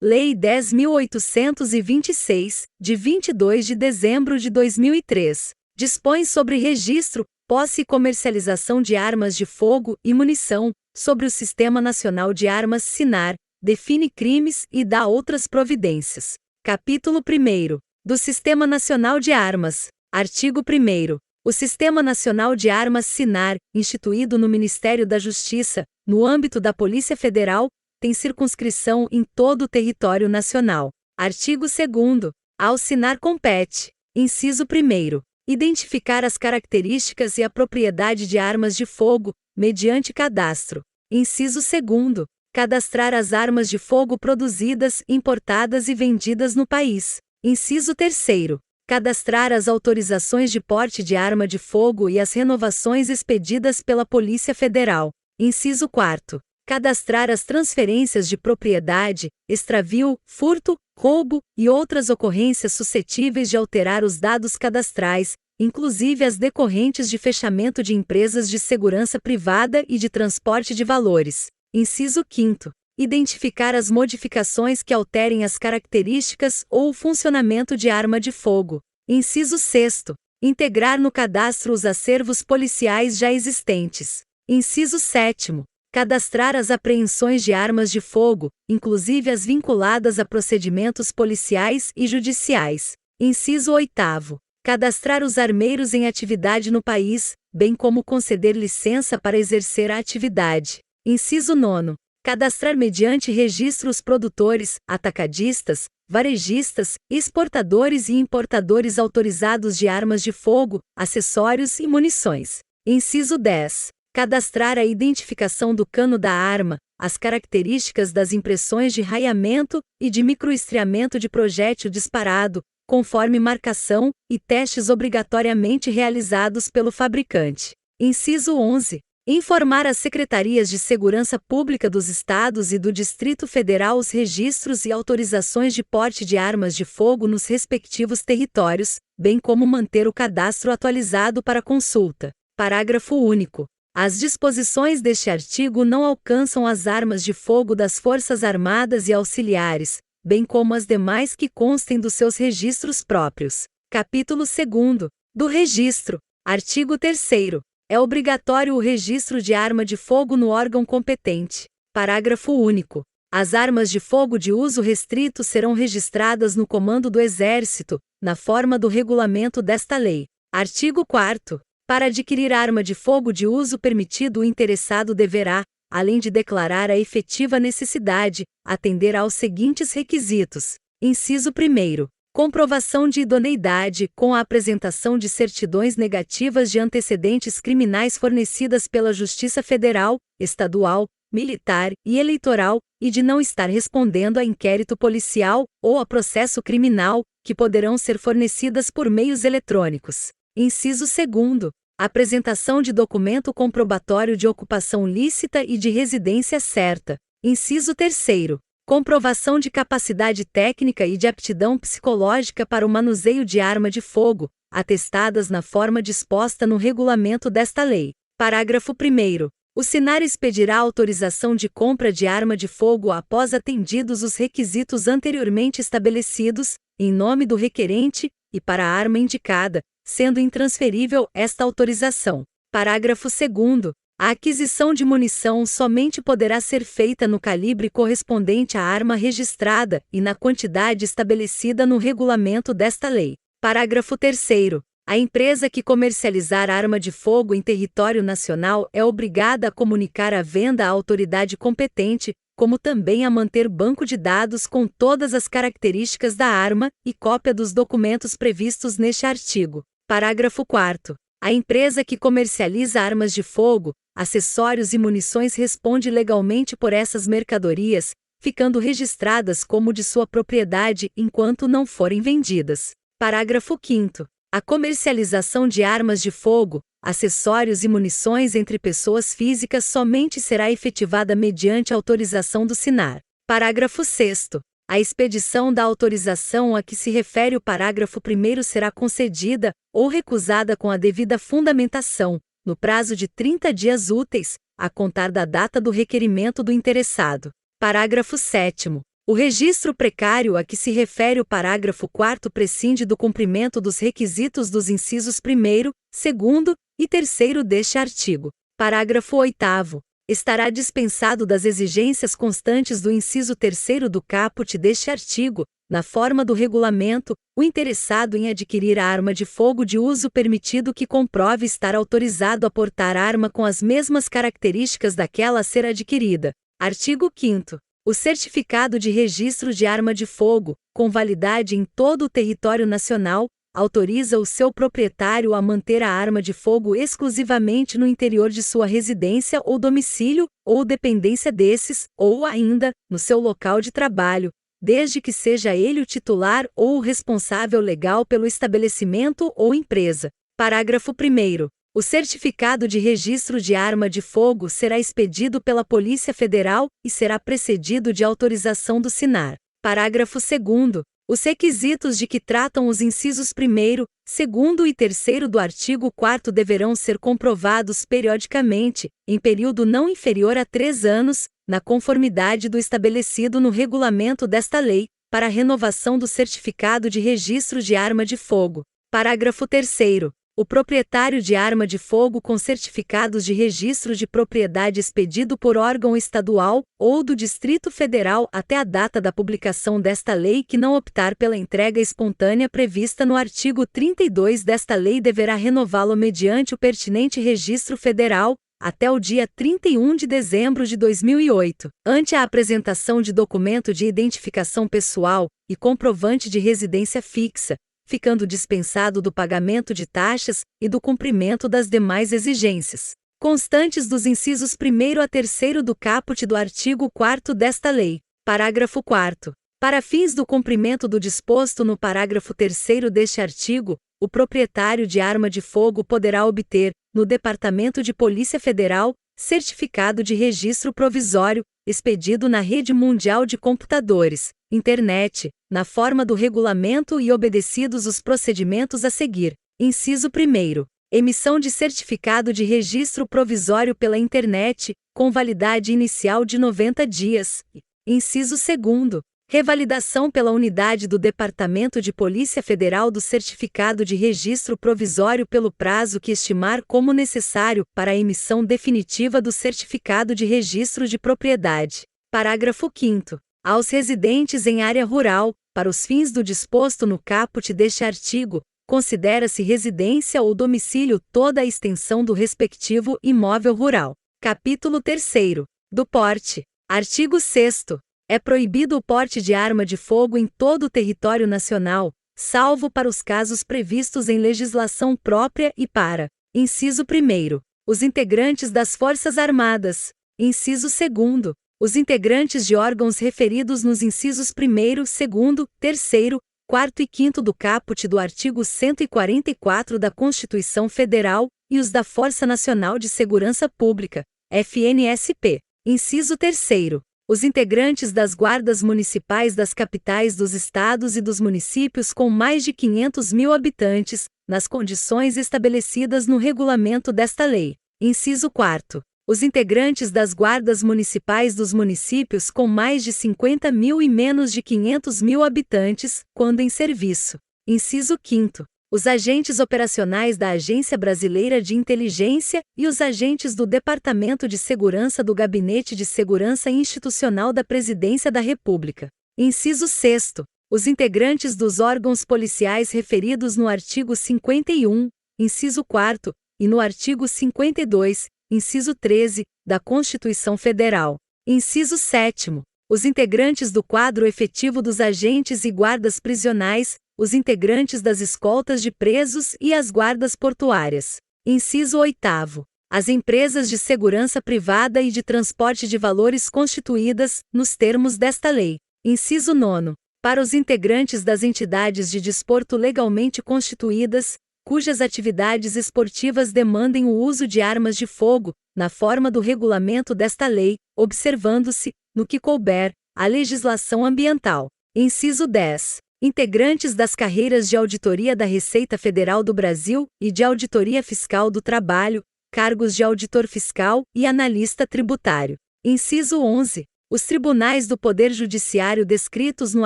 Lei 10.826, de 22 de dezembro de 2003, dispõe sobre registro, posse e comercialização de armas de fogo e munição, sobre o Sistema Nacional de Armas SINAR, define crimes e dá outras providências. Capítulo 1º. Do Sistema Nacional de Armas. Artigo 1º. O Sistema Nacional de Armas SINAR, instituído no Ministério da Justiça, no âmbito da Polícia Federal, tem circunscrição em todo o território nacional. Artigo 2º. Ao SINAR compete: inciso 1º. Identificar as características e a propriedade de armas de fogo, mediante cadastro. Inciso 2º. Cadastrar as armas de fogo produzidas, importadas e vendidas no país. Inciso 3º. Cadastrar as autorizações de porte de arma de fogo e as renovações expedidas pela Polícia Federal. Inciso 4º. Cadastrar as transferências de propriedade, extravio, furto, roubo e outras ocorrências suscetíveis de alterar os dados cadastrais, inclusive as decorrentes de fechamento de empresas de segurança privada e de transporte de valores. Inciso 5º. Identificar as modificações que alterem as características ou o funcionamento de arma de fogo. Inciso 6º. Integrar no cadastro os acervos policiais já existentes. Inciso 7º. Cadastrar as apreensões de armas de fogo, inclusive as vinculadas a procedimentos policiais e judiciais. Inciso 8º. Cadastrar os armeiros em atividade no país, bem como conceder licença para exercer a atividade. Inciso 9º. Cadastrar mediante registro os produtores, atacadistas, varejistas, exportadores e importadores autorizados de armas de fogo, acessórios e munições. Inciso 10. Cadastrar a identificação do cano da arma, as características das impressões de raiamento e de microestriamento de projétil disparado, conforme marcação e testes obrigatoriamente realizados pelo fabricante. Inciso 11. Informar às Secretarias de Segurança Pública dos Estados e do Distrito Federal os registros e autorizações de porte de armas de fogo nos respectivos territórios, bem como manter o cadastro atualizado para consulta. Parágrafo único. As disposições deste artigo não alcançam as armas de fogo das Forças Armadas e Auxiliares, bem como as demais que constem dos seus registros próprios. Capítulo 2º. Do registro. Artigo 3º. É obrigatório o registro de arma de fogo no órgão competente. Parágrafo único. As armas de fogo de uso restrito serão registradas no Comando do Exército, na forma do regulamento desta lei. Artigo 4º. Para adquirir arma de fogo de uso permitido, o interessado deverá, além de declarar a efetiva necessidade, atender aos seguintes requisitos. Inciso 1º. Comprovação de idoneidade, com a apresentação de certidões negativas de antecedentes criminais fornecidas pela Justiça Federal, Estadual, Militar e Eleitoral, e de não estar respondendo a inquérito policial ou a processo criminal, que poderão ser fornecidas por meios eletrônicos. Inciso 2º. Apresentação de documento comprobatório de ocupação lícita e de residência certa. Inciso 3º. Comprovação de capacidade técnica e de aptidão psicológica para o manuseio de arma de fogo, atestadas na forma disposta no regulamento desta lei. Parágrafo 1º. O SINAR expedirá autorização de compra de arma de fogo após atendidos os requisitos anteriormente estabelecidos, em nome do requerente, e para a arma indicada, sendo intransferível esta autorização. Parágrafo 2º. A aquisição de munição somente poderá ser feita no calibre correspondente à arma registrada e na quantidade estabelecida no regulamento desta lei. Parágrafo 3º. A empresa que comercializar arma de fogo em território nacional é obrigada a comunicar a venda à autoridade competente, como também a manter banco de dados com todas as características da arma e cópia dos documentos previstos neste artigo. Parágrafo 4º. A empresa que comercializa armas de fogo, acessórios e munições responde legalmente por essas mercadorias, ficando registradas como de sua propriedade enquanto não forem vendidas. Parágrafo 5º. A comercialização de armas de fogo, acessórios e munições entre pessoas físicas somente será efetivada mediante autorização do SINAR. Parágrafo 6º. A expedição da autorização a que se refere o parágrafo 1º será concedida ou recusada com a devida fundamentação, no prazo de 30 dias úteis, a contar da data do requerimento do interessado. Parágrafo 7º. O registro precário a que se refere o parágrafo 4º prescinde do cumprimento dos requisitos dos incisos 1º, 2º e 3º deste artigo. Parágrafo 8º. Estará dispensado das exigências constantes do inciso 3º do caput deste artigo, na forma do regulamento, o interessado em adquirir a arma de fogo de uso permitido que comprove estar autorizado a portar arma com as mesmas características daquela a ser adquirida. Artigo 5º. O certificado de registro de arma de fogo, com validade em todo o território nacional, autoriza o seu proprietário a manter a arma de fogo exclusivamente no interior de sua residência ou domicílio, ou dependência desses, ou ainda, no seu local de trabalho, desde que seja ele o titular ou o responsável legal pelo estabelecimento ou empresa. Parágrafo 1º. O certificado de registro de arma de fogo será expedido pela Polícia Federal e será precedido de autorização do SINAR. Parágrafo 2º. Os requisitos de que tratam os incisos 1º, 2º e 3º do artigo 4º deverão ser comprovados periodicamente, em período não inferior a 3 anos, na conformidade do estabelecido no regulamento desta lei, para a renovação do certificado de registro de arma de fogo. Parágrafo 3º. O proprietário de arma de fogo com certificados de registro de propriedade expedido por órgão estadual ou do Distrito Federal até a data da publicação desta lei que não optar pela entrega espontânea prevista no artigo 32 desta lei deverá renová-lo mediante o pertinente registro federal, até o dia 31 de dezembro de 2008, ante a apresentação de documento de identificação pessoal e comprovante de residência fixa, ficando dispensado do pagamento de taxas e do cumprimento das demais exigências constantes dos incisos 1º a 3º do caput do artigo 4º desta lei. Parágrafo 4º. Para fins do cumprimento do disposto no parágrafo 3º deste artigo, o proprietário de arma de fogo poderá obter, no Departamento de Polícia Federal, certificado de registro provisório, expedido na Rede Mundial de Computadores, Internet, na forma do regulamento e obedecidos os procedimentos a seguir. Inciso 1º. Emissão de certificado de registro provisório pela internet, com validade inicial de 90 dias. Inciso 2º. Revalidação pela unidade do Departamento de Polícia Federal do certificado de registro provisório pelo prazo que estimar como necessário para a emissão definitiva do certificado de registro de propriedade. Parágrafo 5º. Aos residentes em área rural, para os fins do disposto no caput deste artigo, considera-se residência ou domicílio toda a extensão do respectivo imóvel rural. Capítulo 3º. Do porte. Artigo 6º. É proibido o porte de arma de fogo em todo o território nacional, salvo para os casos previstos em legislação própria e para: inciso 1º, os integrantes das Forças Armadas; inciso 2º, os integrantes de órgãos referidos nos incisos 1º, 2º, 3º, 4º e 5º do caput do artigo 144 da Constituição Federal, e os da Força Nacional de Segurança Pública, FNSP. Inciso 3º. Os integrantes das guardas municipais das capitais dos estados e dos municípios com mais de 500 mil habitantes, nas condições estabelecidas no regulamento desta lei. Inciso 4º. Os integrantes das guardas municipais dos municípios com mais de 50 mil e menos de 500 mil habitantes, quando em serviço. Inciso 5º. Os agentes operacionais da Agência Brasileira de Inteligência e os agentes do Departamento de Segurança do Gabinete de Segurança Institucional da Presidência da República. Inciso 6º. Os integrantes dos órgãos policiais referidos no artigo 51, inciso 4º, e no artigo 52, inciso 13, da Constituição Federal. Inciso 7º. Os integrantes do quadro efetivo dos agentes e guardas prisionais, os integrantes das escoltas de presos e as guardas portuárias. Inciso 8º. As empresas de segurança privada e de transporte de valores constituídas, nos termos desta lei. Inciso 9º. Para os integrantes das entidades de desporto legalmente constituídas, cujas atividades esportivas demandem o uso de armas de fogo, na forma do regulamento desta lei, observando-se, no que couber, a legislação ambiental. Inciso 10. Integrantes das carreiras de Auditoria da Receita Federal do Brasil e de Auditoria Fiscal do Trabalho, cargos de auditor fiscal e analista tributário. Inciso 11. Os tribunais do Poder Judiciário descritos no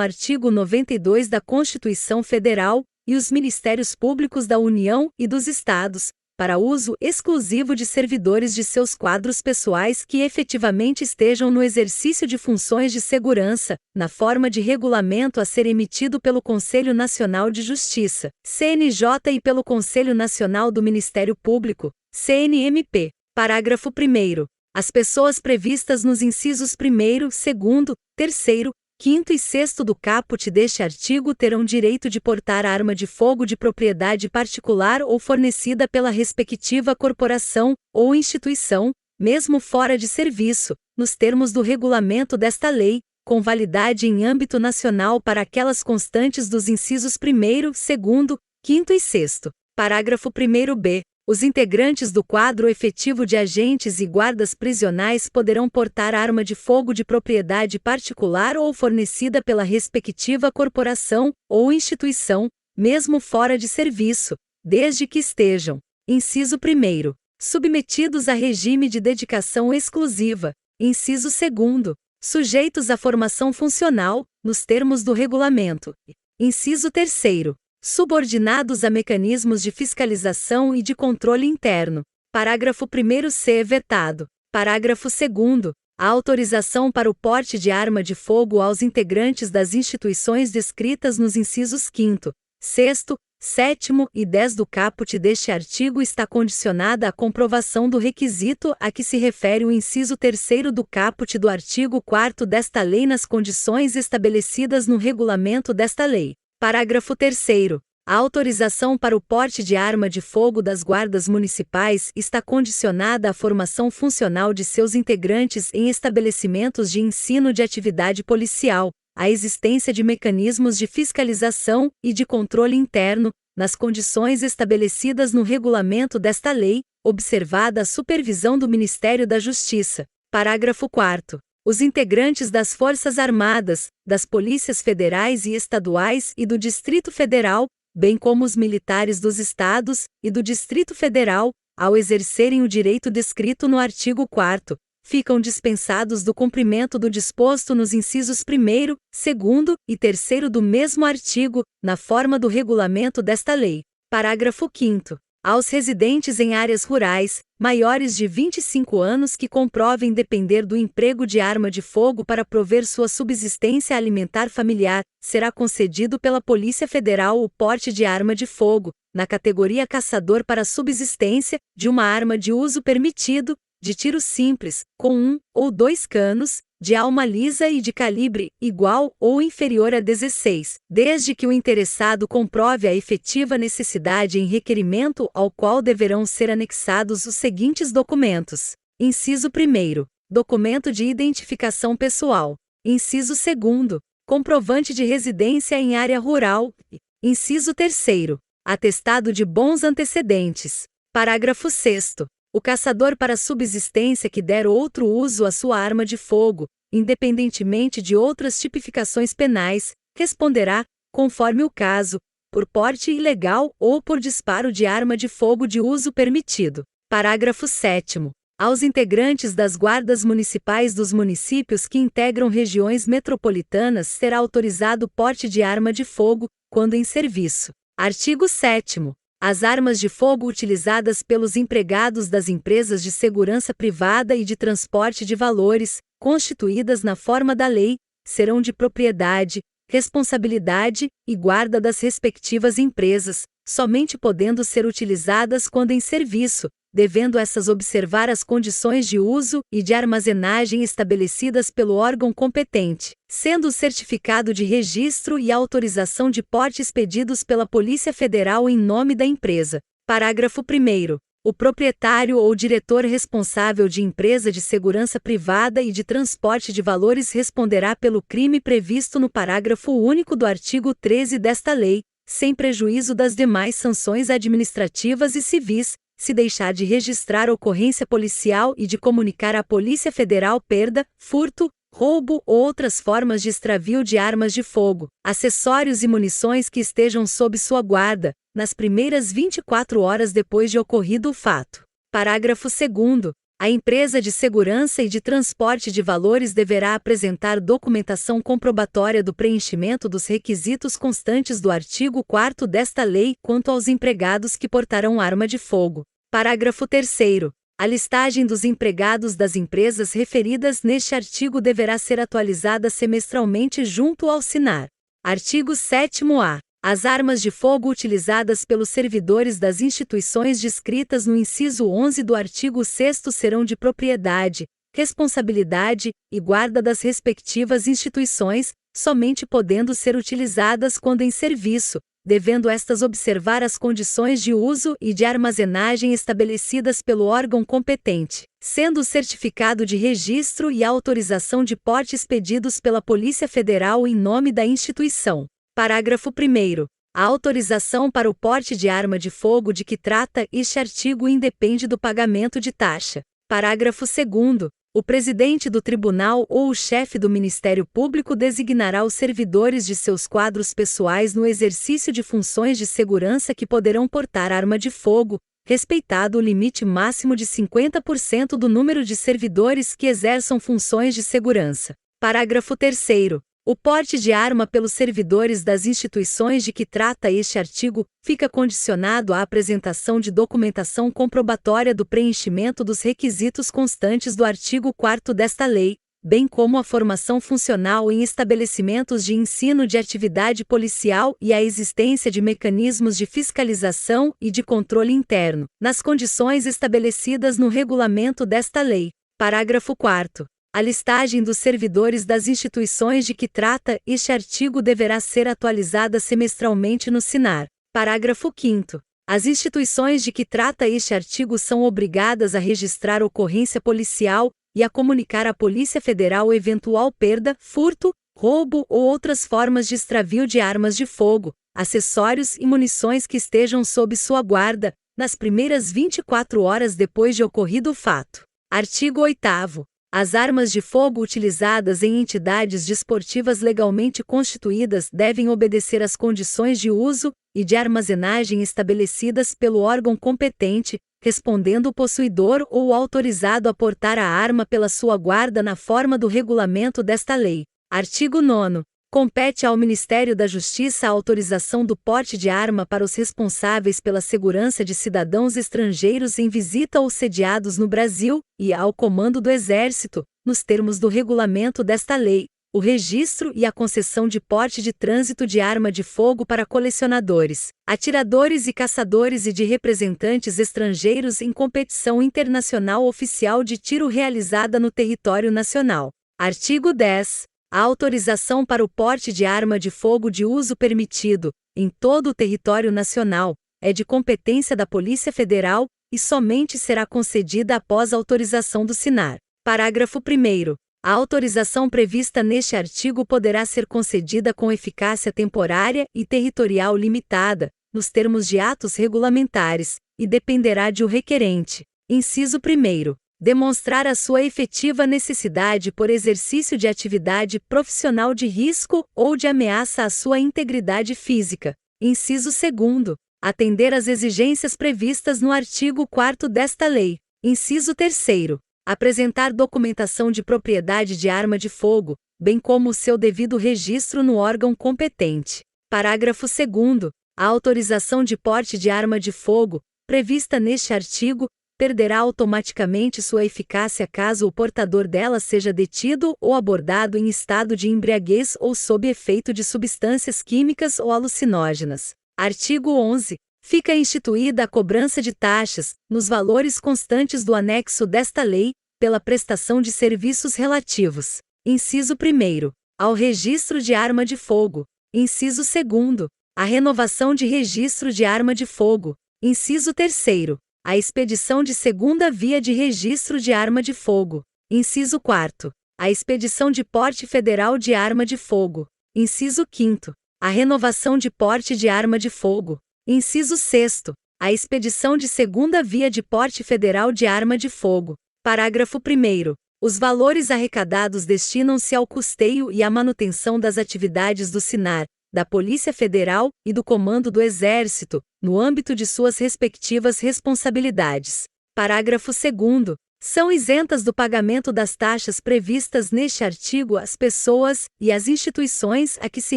artigo 92 da Constituição Federal e os Ministérios Públicos da União e dos Estados, para uso exclusivo de servidores de seus quadros pessoais que efetivamente estejam no exercício de funções de segurança, na forma de regulamento a ser emitido pelo Conselho Nacional de Justiça, CNJ, e pelo Conselho Nacional do Ministério Público, CNMP. Parágrafo 1º. As pessoas previstas nos incisos 1º, 2º, 3º, 5º e 6º do caput deste artigo terão direito de portar arma de fogo de propriedade particular ou fornecida pela respectiva corporação ou instituição, mesmo fora de serviço, nos termos do regulamento desta lei, com validade em âmbito nacional para aquelas constantes dos incisos 1º, 2º, 5º e 6º. Parágrafo 1º-b. Os integrantes do quadro efetivo de agentes e guardas prisionais poderão portar arma de fogo de propriedade particular ou fornecida pela respectiva corporação ou instituição, mesmo fora de serviço, desde que estejam: inciso 1º, submetidos a regime de dedicação exclusiva; inciso 2º, sujeitos à formação funcional, nos termos do regulamento; inciso 3º, subordinados a mecanismos de fiscalização e de controle interno. Parágrafo 1º-c vetado. Parágrafo 2º. A autorização para o porte de arma de fogo aos integrantes das instituições descritas nos incisos 5º, 6º, 7º e 10 do caput deste artigo está condicionada à comprovação do requisito a que se refere o inciso 3º do caput do artigo 4º desta lei nas condições estabelecidas no regulamento desta lei. Parágrafo 3º. A autorização para o porte de arma de fogo das guardas municipais está condicionada à formação funcional de seus integrantes em estabelecimentos de ensino de atividade policial, à existência de mecanismos de fiscalização e de controle interno, nas condições estabelecidas no regulamento desta lei, observada a supervisão do Ministério da Justiça. Parágrafo 4º. Os integrantes das Forças Armadas, das Polícias Federais e Estaduais e do Distrito Federal, bem como os militares dos Estados e do Distrito Federal, ao exercerem o direito descrito no artigo 4º, ficam dispensados do cumprimento do disposto nos incisos 1º, 2º e 3º do mesmo artigo, na forma do regulamento desta lei. Parágrafo 5º. Aos residentes em áreas rurais, maiores de 25 anos que comprovem depender do emprego de arma de fogo para prover sua subsistência alimentar familiar, será concedido pela Polícia Federal o porte de arma de fogo, na categoria caçador para subsistência, de uma arma de uso permitido, de tiro simples, com 1 ou 2 canos, de alma lisa e de calibre igual ou inferior a 16, desde que o interessado comprove a efetiva necessidade em requerimento ao qual deverão ser anexados os seguintes documentos. Inciso 1º. Documento de identificação pessoal. Inciso 2º. Comprovante de residência em área rural. Inciso 3º. Atestado de bons antecedentes. Parágrafo 6º. O caçador para subsistência que der outro uso à sua arma de fogo, independentemente de outras tipificações penais, responderá, conforme o caso, por porte ilegal ou por disparo de arma de fogo de uso permitido. Parágrafo 7º. Aos integrantes das guardas municipais dos municípios que integram regiões metropolitanas será autorizado porte de arma de fogo, quando em serviço. Artigo 7º. As armas de fogo utilizadas pelos empregados das empresas de segurança privada e de transporte de valores, constituídas na forma da lei, serão de propriedade, responsabilidade e guarda das respectivas empresas, somente podendo ser utilizadas quando em serviço, devendo essas observar as condições de uso e de armazenagem estabelecidas pelo órgão competente, sendo o certificado de registro e a autorização de porte expedidos pela Polícia Federal em nome da empresa. Parágrafo 1º. O proprietário ou diretor responsável de empresa de segurança privada e de transporte de valores responderá pelo crime previsto no parágrafo único do artigo 13 desta lei, sem prejuízo das demais sanções administrativas e civis, se deixar de registrar ocorrência policial e de comunicar à Polícia Federal perda, furto, roubo ou outras formas de extravio de armas de fogo, acessórios e munições que estejam sob sua guarda, nas primeiras 24 horas depois de ocorrido o fato. Parágrafo 2º. A empresa de segurança e de transporte de valores deverá apresentar documentação comprobatória do preenchimento dos requisitos constantes do artigo 4º desta lei quanto aos empregados que portarão arma de fogo. Parágrafo 3º. A listagem dos empregados das empresas referidas neste artigo deverá ser atualizada semestralmente junto ao SINAR. Artigo 7º-A. As armas de fogo utilizadas pelos servidores das instituições descritas no inciso 11 do artigo 6º serão de propriedade, responsabilidade e guarda das respectivas instituições, somente podendo ser utilizadas quando em serviço, devendo estas observar as condições de uso e de armazenagem estabelecidas pelo órgão competente, sendo o certificado de registro e a autorização de porte expedidos pela Polícia Federal em nome da instituição. Parágrafo 1º. A autorização para o porte de arma de fogo de que trata este artigo independe do pagamento de taxa. Parágrafo 2º. O presidente do tribunal ou o chefe do Ministério Público designará os servidores de seus quadros pessoais no exercício de funções de segurança que poderão portar arma de fogo, respeitado o limite máximo de 50% do número de servidores que exerçam funções de segurança. Parágrafo 3º. O porte de arma pelos servidores das instituições de que trata este artigo fica condicionado à apresentação de documentação comprobatória do preenchimento dos requisitos constantes do artigo 4º desta lei, bem como a formação funcional em estabelecimentos de ensino de atividade policial e a existência de mecanismos de fiscalização e de controle interno, nas condições estabelecidas no regulamento desta lei. Parágrafo 4º. A listagem dos servidores das instituições de que trata este artigo deverá ser atualizada semestralmente no SINAR. Parágrafo 5º. As instituições de que trata este artigo são obrigadas a registrar ocorrência policial e a comunicar à Polícia Federal eventual perda, furto, roubo ou outras formas de extravio de armas de fogo, acessórios e munições que estejam sob sua guarda, nas primeiras 24 horas depois de ocorrido o fato. Artigo 8º. As armas de fogo utilizadas em entidades desportivas legalmente constituídas devem obedecer às condições de uso e de armazenagem estabelecidas pelo órgão competente, respondendo o possuidor ou o autorizado a portar a arma pela sua guarda na forma do regulamento desta lei. Artigo 9º. Compete ao Ministério da Justiça a autorização do porte de arma para os responsáveis pela segurança de cidadãos estrangeiros em visita ou sediados no Brasil, e ao Comando do Exército, nos termos do regulamento desta lei, o registro e a concessão de porte de trânsito de arma de fogo para colecionadores, atiradores e caçadores e de representantes estrangeiros em competição internacional oficial de tiro realizada no território nacional. Artigo 10. A autorização para o porte de arma de fogo de uso permitido, em todo o território nacional, é de competência da Polícia Federal e somente será concedida após autorização do SINAR. Parágrafo 1º. A autorização prevista neste artigo poderá ser concedida com eficácia temporária e territorial limitada, nos termos de atos regulamentares, e dependerá de o requerente. Inciso 1º. Demonstrar a sua efetiva necessidade por exercício de atividade profissional de risco ou de ameaça à sua integridade física. Inciso 2º. Atender às exigências previstas no artigo 4º desta lei. Inciso 3º. Apresentar documentação de propriedade de arma de fogo, bem como o seu devido registro no órgão competente. Parágrafo 2º. A autorização de porte de arma de fogo, prevista neste artigo, perderá automaticamente sua eficácia caso o portador dela seja detido ou abordado em estado de embriaguez ou sob efeito de substâncias químicas ou alucinógenas. Artigo 11. Fica instituída a cobrança de taxas, nos valores constantes do anexo desta lei, pela prestação de serviços relativos. Inciso 1º. Ao registro de arma de fogo. Inciso 2º. A renovação de registro de arma de fogo. Inciso 3º. A expedição de segunda via de registro de arma de fogo. Inciso 4º. A expedição de porte federal de arma de fogo. Inciso 5º. A renovação de porte de arma de fogo. Inciso 6º. A expedição de segunda via de porte federal de arma de fogo. Parágrafo 1º. Os valores arrecadados destinam-se ao custeio e à manutenção das atividades do SINAR, da Polícia Federal e do Comando do Exército, no âmbito de suas respectivas responsabilidades. Parágrafo 2º. São isentas do pagamento das taxas previstas neste artigo as pessoas e as instituições a que se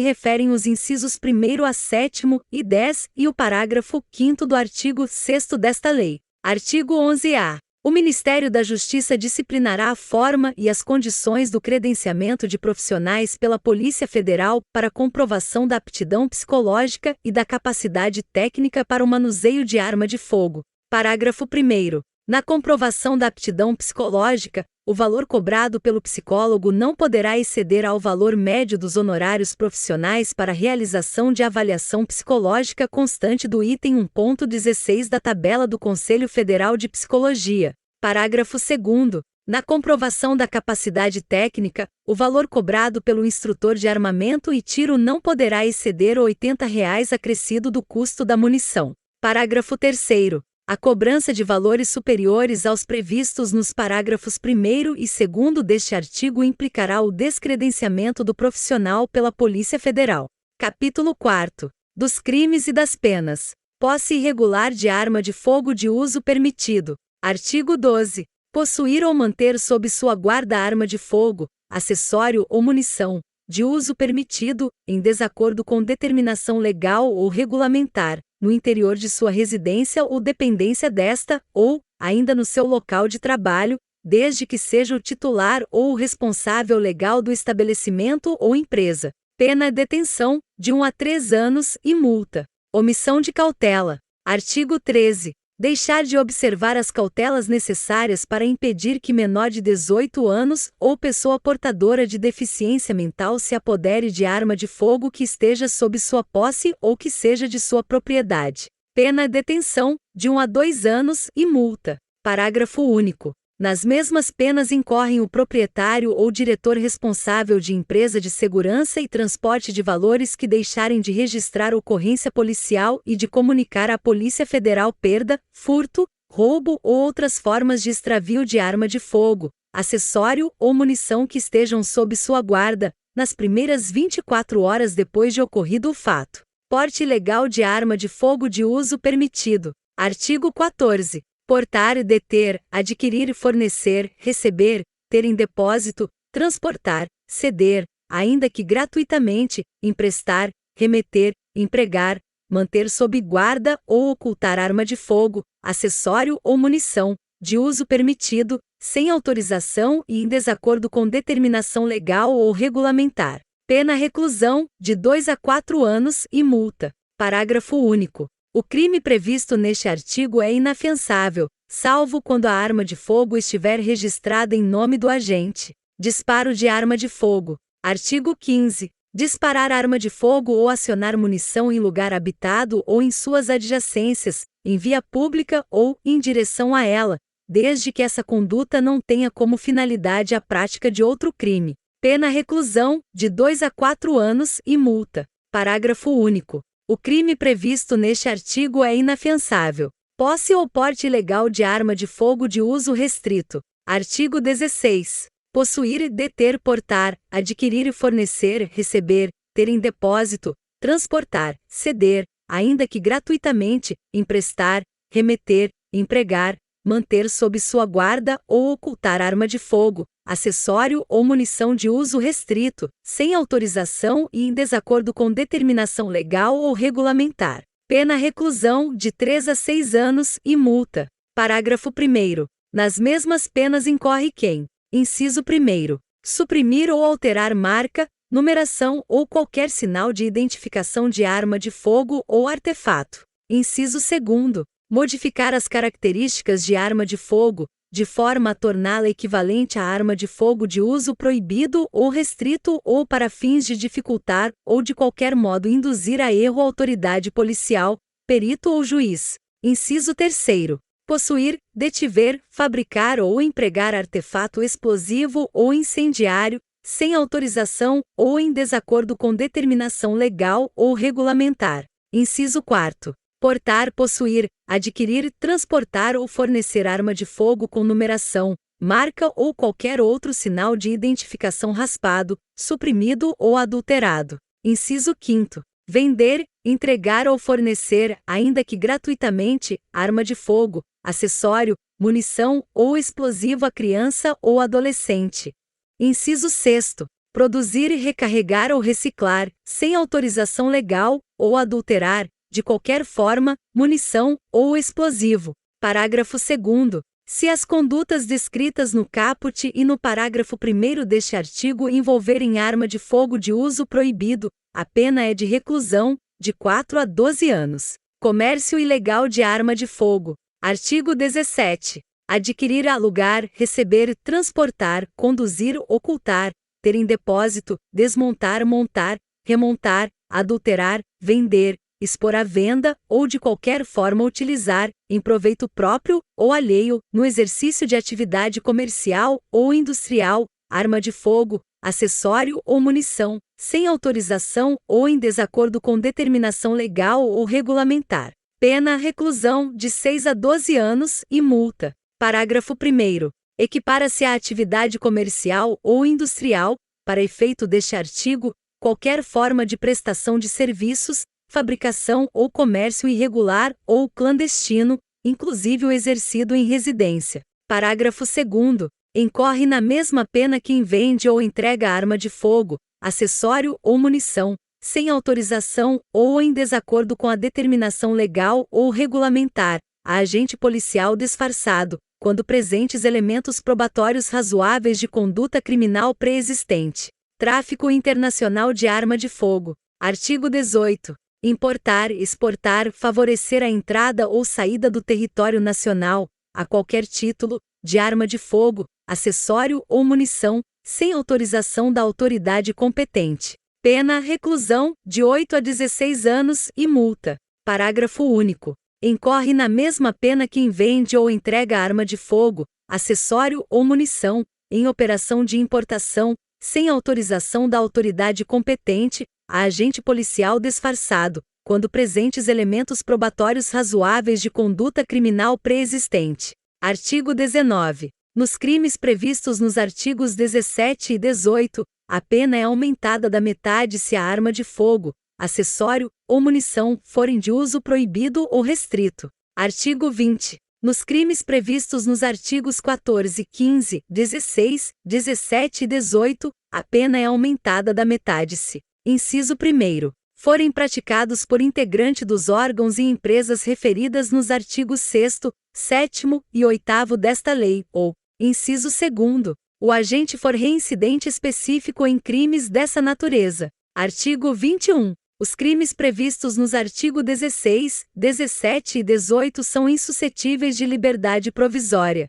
referem os incisos 1º a 7º e 10 e o parágrafo 5º do artigo 6º desta lei. Artigo 11-A. O Ministério da Justiça disciplinará a forma e as condições do credenciamento de profissionais pela Polícia Federal para comprovação da aptidão psicológica e da capacidade técnica para o manuseio de arma de fogo. Parágrafo 1º. Na comprovação da aptidão psicológica, o valor cobrado pelo psicólogo não poderá exceder ao valor médio dos honorários profissionais para realização de avaliação psicológica constante do item 1.16 da tabela do Conselho Federal de Psicologia. Parágrafo 2º. Na comprovação da capacidade técnica, o valor cobrado pelo instrutor de armamento e tiro não poderá exceder R$ 80 acrescido do custo da munição. Parágrafo 3º. A cobrança de valores superiores aos previstos nos parágrafos 1º e 2º deste artigo implicará o descredenciamento do profissional pela Polícia Federal. Capítulo 4. Dos crimes e das penas. Posse irregular de arma de fogo de uso permitido. Artigo 12. Possuir ou manter sob sua guarda arma de fogo, acessório ou munição, de uso permitido, em desacordo com determinação legal ou regulamentar, no interior de sua residência ou dependência desta, ou, ainda no seu local de trabalho, desde que seja o titular ou o responsável legal do estabelecimento ou empresa. Pena detenção, de 1 a 3 anos, e multa. Omissão de cautela. Artigo 13. Deixar de observar as cautelas necessárias para impedir que menor de 18 anos ou pessoa portadora de deficiência mental se apodere de arma de fogo que esteja sob sua posse ou que seja de sua propriedade. Pena detenção, de 1 a 2 anos, e multa. Parágrafo único. Nas mesmas penas incorrem o proprietário ou diretor responsável de empresa de segurança e transporte de valores que deixarem de registrar ocorrência policial e de comunicar à Polícia Federal perda, furto, roubo ou outras formas de extravio de arma de fogo, acessório ou munição que estejam sob sua guarda, nas primeiras 24 horas depois de ocorrido o fato. Porte ilegal de arma de fogo de uso permitido. Artigo 14. Portar, deter, adquirir, fornecer, receber, ter em depósito, transportar, ceder, ainda que gratuitamente, emprestar, remeter, empregar, manter sob guarda ou ocultar arma de fogo, acessório ou munição, de uso permitido, sem autorização e em desacordo com determinação legal ou regulamentar. Pena reclusão, de 2 a 4 anos, e multa. Parágrafo único. O crime previsto neste artigo é inafiançável, salvo quando a arma de fogo estiver registrada em nome do agente. Disparo de arma de fogo. Artigo 15. Disparar arma de fogo ou acionar munição em lugar habitado ou em suas adjacências, em via pública ou em direção a ela, desde que essa conduta não tenha como finalidade a prática de outro crime. Pena reclusão, de 2 a 4 anos, e multa. Parágrafo único. O crime previsto neste artigo é inafiançável. Posse ou porte ilegal de arma de fogo de uso restrito. Artigo 16. Possuir, deter, portar, adquirir, fornecer, receber, ter em depósito, transportar, ceder, ainda que gratuitamente, emprestar, remeter, empregar, manter sob sua guarda ou ocultar arma de fogo, acessório ou munição de uso restrito, sem autorização e em desacordo com determinação legal ou regulamentar. Pena reclusão, de 3 a 6 anos, e multa. Parágrafo 1º. Nas mesmas penas incorre quem: inciso 1º, suprimir ou alterar marca, numeração ou qualquer sinal de identificação de arma de fogo ou artefato. Inciso 2º, modificar as características de arma de fogo, de forma a torná-la equivalente à arma de fogo de uso proibido ou restrito ou para fins de dificultar ou de qualquer modo induzir a erro a autoridade policial, perito ou juiz. Inciso 3º. Possuir, detiver, fabricar ou empregar artefato explosivo ou incendiário, sem autorização ou em desacordo com determinação legal ou regulamentar. Inciso 4º. Portar, possuir, adquirir, transportar ou fornecer arma de fogo com numeração, marca ou qualquer outro sinal de identificação raspado, suprimido ou adulterado. Inciso 5º. Vender, entregar ou fornecer, ainda que gratuitamente, arma de fogo, acessório, munição ou explosivo a criança ou adolescente. Inciso 6º. Produzir e recarregar ou reciclar, sem autorização legal, ou adulterar, de qualquer forma, munição ou explosivo. Parágrafo 2º. Se as condutas descritas no caput e no parágrafo 1º deste artigo envolverem arma de fogo de uso proibido, a pena é de reclusão, de 4 a 12 anos. Comércio ilegal de arma de fogo. Artigo 17. Adquirir, alugar, receber, transportar, conduzir, ocultar, ter em depósito, desmontar, montar, remontar, adulterar, vender, expor à venda ou de qualquer forma utilizar, em proveito próprio ou alheio, no exercício de atividade comercial ou industrial, arma de fogo, acessório ou munição, sem autorização ou em desacordo com determinação legal ou regulamentar. Pena reclusão de 6 a 12 anos e multa. Parágrafo 1º. Equipara-se à atividade comercial ou industrial, para efeito deste artigo, qualquer forma de prestação de serviços, fabricação ou comércio irregular ou clandestino, inclusive o exercido em residência. Parágrafo 2º. Incorre na mesma pena quem vende ou entrega arma de fogo, acessório ou munição, sem autorização ou em desacordo com a determinação legal ou regulamentar, a agente policial disfarçado, quando presentes elementos probatórios razoáveis de conduta criminal pré-existente. Tráfico internacional de arma de fogo. Artigo 18. Importar, exportar, favorecer a entrada ou saída do território nacional, a qualquer título, de arma de fogo, acessório ou munição, sem autorização da autoridade competente. Pena reclusão, de 8 a 16 anos e multa. Parágrafo único. Incorre na mesma pena quem vende ou entrega arma de fogo, acessório ou munição, em operação de importação, sem autorização da autoridade competente, a agente policial disfarçado, quando presentes elementos probatórios razoáveis de conduta criminal pré-existente. Artigo 19. Nos crimes previstos nos artigos 17 e 18, a pena é aumentada da metade se a arma de fogo, acessório ou munição forem de uso proibido ou restrito. Artigo 20. Nos crimes previstos nos artigos 14, 15, 16, 17 e 18, a pena é aumentada da metade se: inciso 1º, forem praticados por integrante dos órgãos e empresas referidas nos artigos 6º, 7º e 8º desta lei, ou, inciso 2º, o agente for reincidente específico em crimes dessa natureza. Artigo 21. Os crimes previstos nos artigos 16, 17 e 18 são insuscetíveis de liberdade provisória.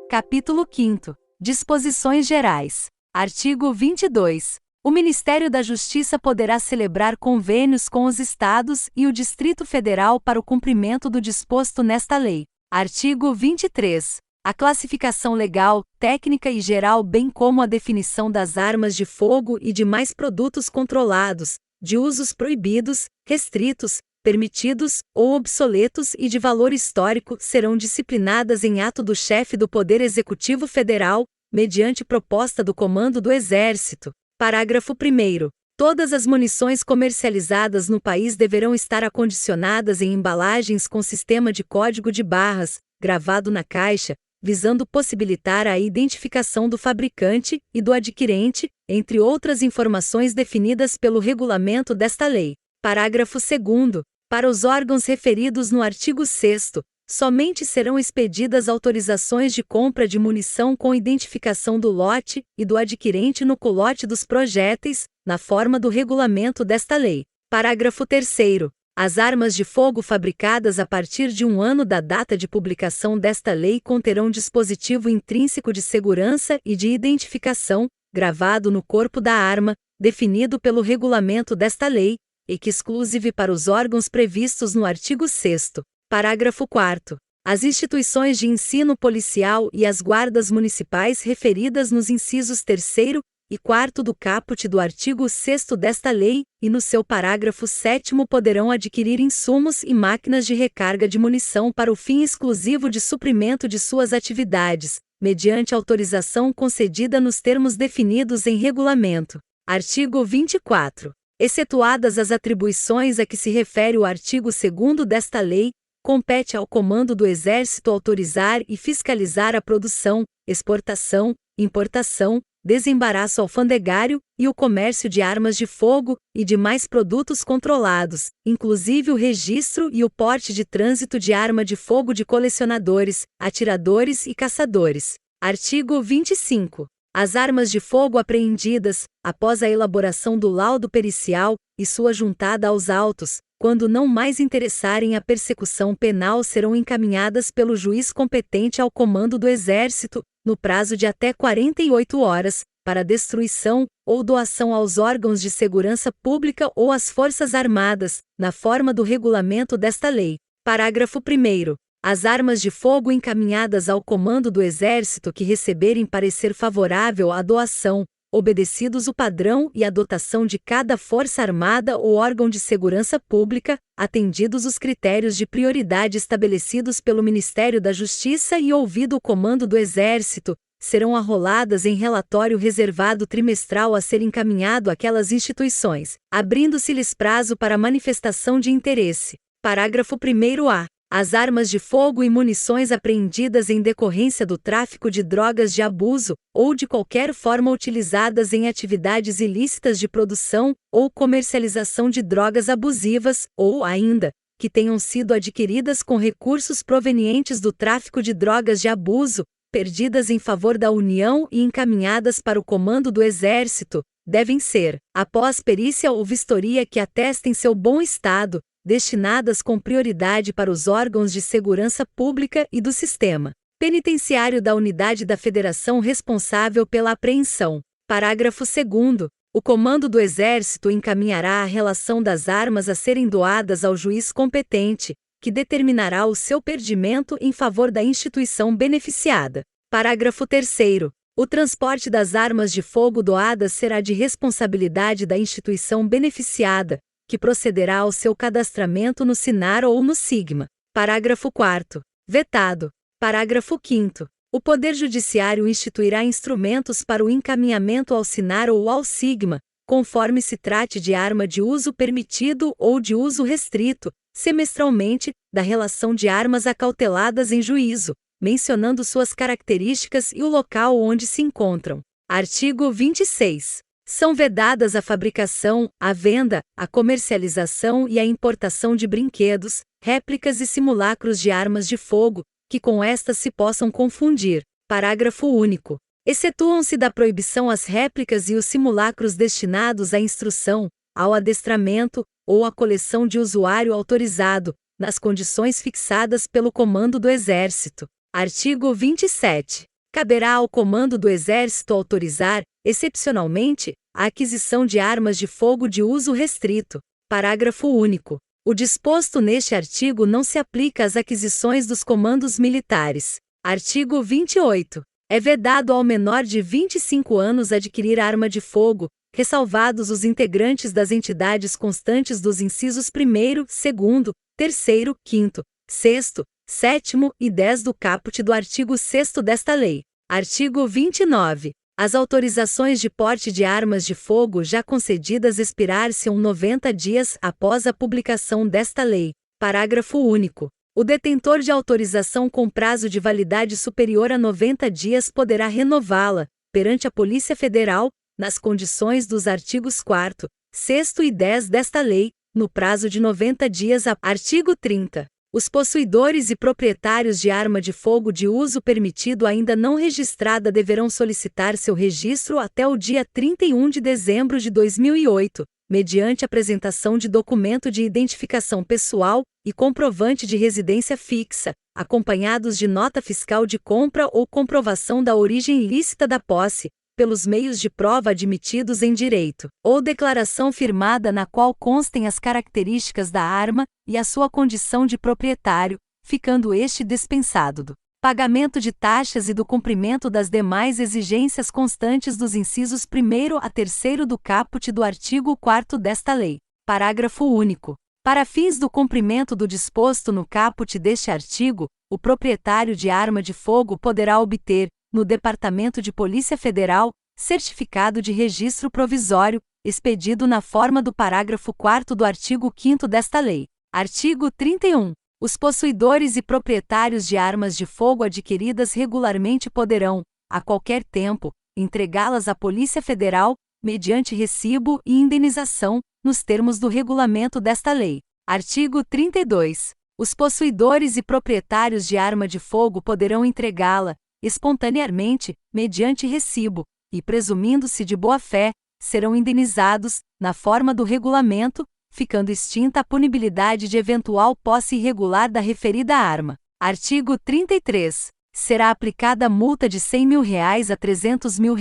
Capítulo 5º. Disposições gerais. Artigo 22. O Ministério da Justiça poderá celebrar convênios com os Estados e o Distrito Federal para o cumprimento do disposto nesta lei. Artigo 23. A classificação legal, técnica e geral bem como a definição das armas de fogo e demais produtos controlados, de usos proibidos, restritos, permitidos ou obsoletos e de valor histórico serão disciplinadas em ato do chefe do Poder Executivo Federal, mediante proposta do Comando do Exército. Parágrafo 1º. Todas as munições comercializadas no país deverão estar acondicionadas em embalagens com sistema de código de barras, gravado na caixa, visando possibilitar a identificação do fabricante e do adquirente, entre outras informações definidas pelo regulamento desta lei. Parágrafo 2º. Para os órgãos referidos no artigo 6º, somente serão expedidas autorizações de compra de munição com identificação do lote e do adquirente no culote dos projéteis, na forma do regulamento desta lei. Parágrafo 3º. As armas de fogo fabricadas a partir de 1 ano da data de publicação desta lei conterão dispositivo intrínseco de segurança e de identificação, gravado no corpo da arma, definido pelo regulamento desta lei, e que exclusive para os órgãos previstos no artigo 6º. Parágrafo 4º. As instituições de ensino policial e as guardas municipais referidas nos incisos 3º e 4º do caput do artigo 6º desta lei, e no seu parágrafo 7º poderão adquirir insumos e máquinas de recarga de munição para o fim exclusivo de suprimento de suas atividades, mediante autorização concedida nos termos definidos em regulamento. Artigo 24. Excetuadas as atribuições a que se refere o artigo 2º desta lei, compete ao Comando do Exército autorizar e fiscalizar a produção, exportação, importação, desembaraço alfandegário e o comércio de armas de fogo e demais produtos controlados, inclusive o registro e o porte de trânsito de arma de fogo de colecionadores, atiradores e caçadores. Artigo 25. As armas de fogo apreendidas, após a elaboração do laudo pericial e sua juntada aos autos, quando não mais interessarem a persecução penal, serão encaminhadas pelo juiz competente ao Comando do Exército, no prazo de até 48 horas, para destruição ou doação aos órgãos de segurança pública ou às Forças Armadas, na forma do regulamento desta lei. Parágrafo 1º. As armas de fogo encaminhadas ao Comando do Exército que receberem parecer favorável à doação, obedecidos o padrão e a dotação de cada Força Armada ou órgão de segurança pública, atendidos os critérios de prioridade estabelecidos pelo Ministério da Justiça e ouvido o Comando do Exército, serão arroladas em relatório reservado trimestral a ser encaminhado àquelas instituições, abrindo-se-lhes prazo para manifestação de interesse. Parágrafo 1º-A. As armas de fogo e munições apreendidas em decorrência do tráfico de drogas de abuso, ou de qualquer forma utilizadas em atividades ilícitas de produção ou comercialização de drogas abusivas, ou ainda, que tenham sido adquiridas com recursos provenientes do tráfico de drogas de abuso, perdidas em favor da União e encaminhadas para o Comando do Exército, devem ser, após perícia ou vistoria que atestem seu bom estado, destinadas com prioridade para os órgãos de segurança pública e do sistema penitenciário da unidade da Federação responsável pela apreensão. Parágrafo 2º. O Comando do Exército encaminhará a relação das armas a serem doadas ao juiz competente, que determinará o seu perdimento em favor da instituição beneficiada. Parágrafo 3º. O transporte das armas de fogo doadas será de responsabilidade da instituição beneficiada, que procederá ao seu cadastramento no SINAR ou no SIGMA. Parágrafo 4º. Vetado. Parágrafo 5º. O Poder Judiciário instituirá instrumentos para o encaminhamento ao SINAR ou ao SIGMA, conforme se trate de arma de uso permitido ou de uso restrito, semestralmente, da relação de armas acauteladas em juízo, mencionando suas características e o local onde se encontram. Artigo 26. São vedadas a fabricação, a venda, a comercialização e a importação de brinquedos, réplicas e simulacros de armas de fogo, que com estas se possam confundir. Parágrafo único. Excetuam-se da proibição as réplicas e os simulacros destinados à instrução, ao adestramento, ou à coleção de usuário autorizado, nas condições fixadas pelo Comando do Exército. Artigo 27. Caberá ao Comando do Exército autorizar, excepcionalmente, a aquisição de armas de fogo de uso restrito. Parágrafo único. O disposto neste artigo não se aplica às aquisições dos comandos militares. Artigo 28. É vedado ao menor de 25 anos adquirir arma de fogo, ressalvados os integrantes das entidades constantes dos incisos 1º, 2º, 3º, 5º, 6º, 7º e 10 do caput do artigo 6º desta lei. Artigo 29. As autorizações de porte de armas de fogo já concedidas expirar-se-ão 90 dias após a publicação desta lei. Parágrafo único. O detentor de autorização com prazo de validade superior a 90 dias poderá renová-la, perante a Polícia Federal, nas condições dos artigos 4º, 6º e 10 desta lei, no prazo de 90 dias. Artigo 30. Os possuidores e proprietários de arma de fogo de uso permitido ainda não registrada deverão solicitar seu registro até o dia 31 de dezembro de 2008, mediante apresentação de documento de identificação pessoal e comprovante de residência fixa, acompanhados de nota fiscal de compra ou comprovação da origem ilícita da posse, pelos meios de prova admitidos em direito, ou declaração firmada na qual constem as características da arma e a sua condição de proprietário, ficando este dispensado do pagamento de taxas e do cumprimento das demais exigências constantes dos incisos 1º a 3º do caput do artigo 4º desta lei. Parágrafo único. Para fins do cumprimento do disposto no caput deste artigo, o proprietário de arma de fogo poderá obter, no Departamento de Polícia Federal, certificado de registro provisório, expedido na forma do parágrafo 4º do artigo 5º desta lei. Artigo 31. Os possuidores e proprietários de armas de fogo adquiridas regularmente poderão, a qualquer tempo, entregá-las à Polícia Federal, mediante recibo e indenização, nos termos do regulamento desta lei. Artigo 32. Os possuidores e proprietários de arma de fogo poderão entregá-la, espontaneamente, mediante recibo, e presumindo-se de boa-fé, serão indenizados, na forma do regulamento, ficando extinta a punibilidade de eventual posse irregular da referida arma. Artigo 33. Será aplicada multa de R$100 mil a R$300 mil,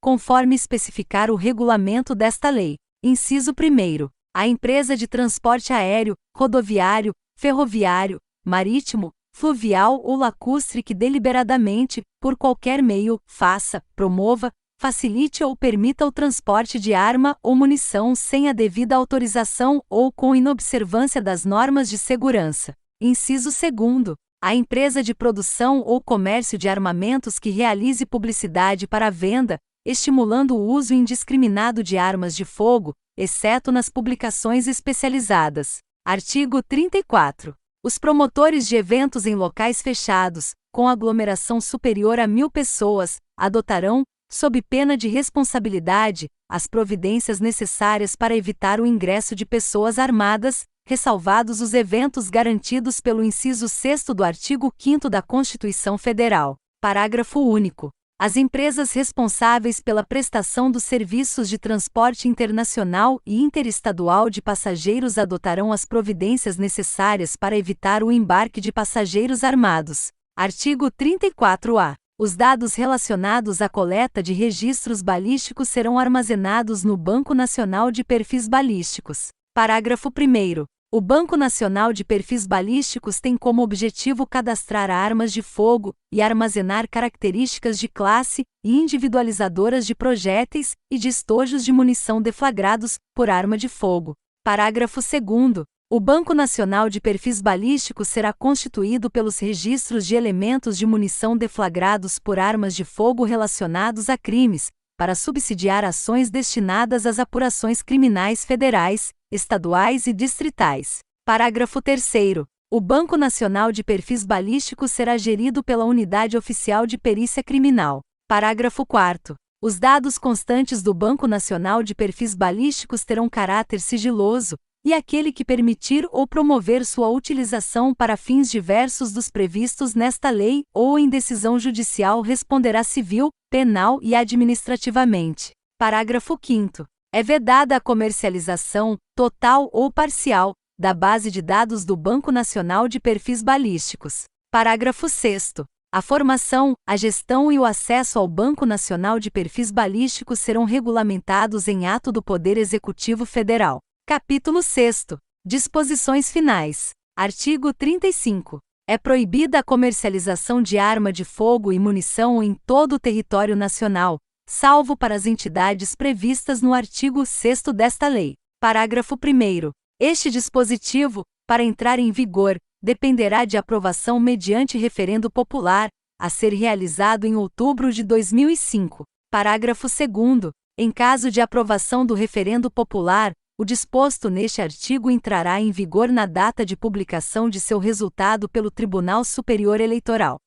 conforme especificar o regulamento desta lei. Inciso 1º. A empresa de transporte aéreo, rodoviário, ferroviário, marítimo, fluvial ou lacustre que deliberadamente, por qualquer meio, faça, promova, facilite ou permita o transporte de arma ou munição sem a devida autorização ou com inobservância das normas de segurança. Inciso 2º. A empresa de produção ou comércio de armamentos que realize publicidade para a venda, estimulando o uso indiscriminado de armas de fogo, exceto nas publicações especializadas. Artigo 34. Os promotores de eventos em locais fechados, com aglomeração superior a 1.000 pessoas, adotarão, sob pena de responsabilidade, as providências necessárias para evitar o ingresso de pessoas armadas, ressalvados os eventos garantidos pelo inciso 6º do artigo 5º da Constituição Federal. Parágrafo único. As empresas responsáveis pela prestação dos serviços de transporte internacional e interestadual de passageiros adotarão as providências necessárias para evitar o embarque de passageiros armados. Artigo 34-A. Os dados relacionados à coleta de registros balísticos serão armazenados no Banco Nacional de Perfis Balísticos. Parágrafo 1º. O Banco Nacional de Perfis Balísticos tem como objetivo cadastrar armas de fogo e armazenar características de classe e individualizadoras de projéteis e de estojos de munição deflagrados por arma de fogo. Parágrafo 2º. O Banco Nacional de Perfis Balísticos será constituído pelos registros de elementos de munição deflagrados por armas de fogo relacionados a crimes, para subsidiar ações destinadas às apurações criminais federais, estaduais e distritais. Parágrafo 3º. O Banco Nacional de Perfis Balísticos será gerido pela Unidade Oficial de Perícia Criminal. Parágrafo 4º. Os dados constantes do Banco Nacional de Perfis Balísticos terão caráter sigiloso, e aquele que permitir ou promover sua utilização para fins diversos dos previstos nesta lei ou em decisão judicial responderá civil, penal e administrativamente. Parágrafo 5º. É vedada a comercialização, total ou parcial, da base de dados do Banco Nacional de Perfis Balísticos. Parágrafo 6º. A formação, a gestão e o acesso ao Banco Nacional de Perfis Balísticos serão regulamentados em ato do Poder Executivo Federal. Capítulo 6º. Disposições finais. Artigo 35. É proibida a comercialização de arma de fogo e munição em todo o território nacional, salvo para as entidades previstas no artigo 6º desta lei. Parágrafo 1º. Este dispositivo, para entrar em vigor, dependerá de aprovação mediante referendo popular, a ser realizado em outubro de 2005. Parágrafo 2º. Em caso de aprovação do referendo popular, o disposto neste artigo entrará em vigor na data de publicação de seu resultado pelo Tribunal Superior Eleitoral.